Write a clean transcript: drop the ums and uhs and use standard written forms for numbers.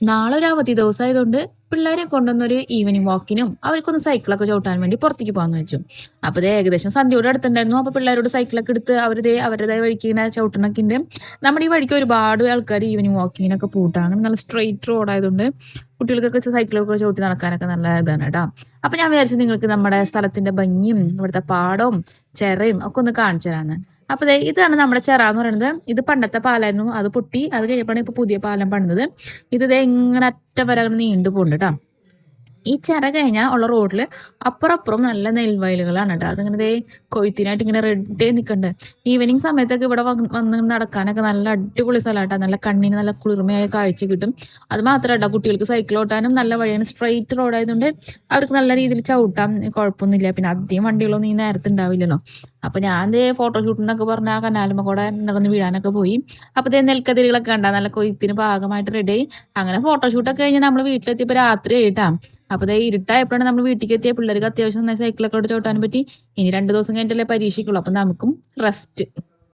നാളെ ഒരു അവധി ദിവസമായതുകൊണ്ട് പിള്ളേരെ കൊണ്ടുവന്നൊരു ഈവനിങ് വാക്കിനും അവർക്കൊന്ന് സൈക്കിളൊക്കെ ചവിട്ടാൻ വേണ്ടി പുറത്തേക്ക് പോകാന്ന് വെച്ചു. അപ്പൊ ഇത് ഏകദേശം സന്ധ്യയോടെ അടുത്തുണ്ടായിരുന്നു. അപ്പൊ പിള്ളേരോട് സൈക്കിളൊക്കെ എടുത്ത് അവരുടേതായ വഴിക്ക് ഇങ്ങനെ ചവിട്ടണൊക്കെ ഉണ്ട്. നമ്മുടെ ഈ വഴിക്ക് ഒരുപാട് ആൾക്കാർ ഈവനിങ് വാക്കിങ്ങിനൊക്കെ പോട്ടാ. അങ്ങനെ നല്ല സ്ട്രെയിറ്റ് റോഡായതുകൊണ്ട് കുട്ടികൾക്കൊക്കെ സൈക്കിളൊക്കെ ചവിട്ടി നടക്കാനൊക്കെ നല്ല ഇതാണ് കേട്ടോ. അപ്പൊ ഞാൻ വിചാരിച്ചു നിങ്ങൾക്ക് നമ്മുടെ സ്ഥലത്തിന്റെ ഭംഗിയും ഇവിടുത്തെ പാടവും ചെറയും ഒക്കെ ഒന്ന് കാണിച്ചു തരാന്ന്. അപ്പൊ ഇതാണ് നമ്മുടെ ചെറ എന്ന് പറയുന്നത്. ഇത് പണ്ടത്തെ പാലായിരുന്നു, അത് പൊട്ടി, അത് കഴിഞ്ഞപ്പോഴാണ് ഇപ്പൊ പുതിയ പാലം പണിതത്. ഇത് ഇങ്ങനെ അറ്റം വരെ നീണ്ടു പോകുന്നുണ്ട് കേട്ടോ. ഈ ചിറ കഴിഞ്ഞാൽ ഉള്ള റോഡിൽ അപ്പുറം നല്ല നെൽവയലുകളാണ് കേട്ടോ. അതിങ്ങനെ കൊയ്ത്തിനായിട്ട് ഇങ്ങനെ റെഡി നിൽക്കണ്ടേ. ഈവനിങ് സമയത്തൊക്കെ ഇവിടെ വന്ന് നടക്കാനൊക്കെ നല്ല അടിപൊളി സ്ഥലമാട്ടോ. നല്ല കണ്ണിന് നല്ല കുളിർമയായ കാഴ്ച കിട്ടും. അത് മാത്രമല്ല കുട്ടികൾക്ക് സൈക്കിൾ ഓട്ടാനും നല്ല വഴിയാണ്. സ്ട്രെയിറ്റ് റോഡായതുകൊണ്ട് അവർക്ക് നല്ല രീതിയിൽ ചവിട്ടാം, കുഴപ്പമൊന്നുമില്ല. പിന്നെ അധികം വണ്ടികളൊന്നും ഈ നേരത്തെ ഉണ്ടാവില്ലല്ലോ. അപ്പൊ ഞാൻ ഫോട്ടോഷൂട്ടിനൊക്കെ പറഞ്ഞ ആ കനാലുമ്മ കൂടെ നടന്ന് വീഴാനൊക്കെ പോയി. അപ്പൊ നെൽക്കതിരികളൊക്കെ കണ്ടാ നല്ല കൊയ്ത്തിന് ഭാഗമായിട്ട് റെഡി ആയി. അങ്ങനെ ഫോട്ടോഷൂട്ടൊക്കെ കഴിഞ്ഞ് നമ്മൾ വീട്ടിലെത്തിയപ്പോ രാത്രി ആയിട്ടാ. അപ്പൊ ഇരുട്ടായപ്പോഴാണ് നമ്മൾ വീട്ടിലേക്ക് എത്തിയ. പിള്ളേർക്ക് അത്യാവശ്യം നന്നായി സൈക്കിളൊക്കെ ചവിട്ടാനും പറ്റി. ഇനി 2 ദിവസം കഴിഞ്ഞിട്ടല്ലേ പരീക്ഷയ്ക്കുള്ളൂ. അപ്പൊ നമുക്കും റെസ്റ്റ്.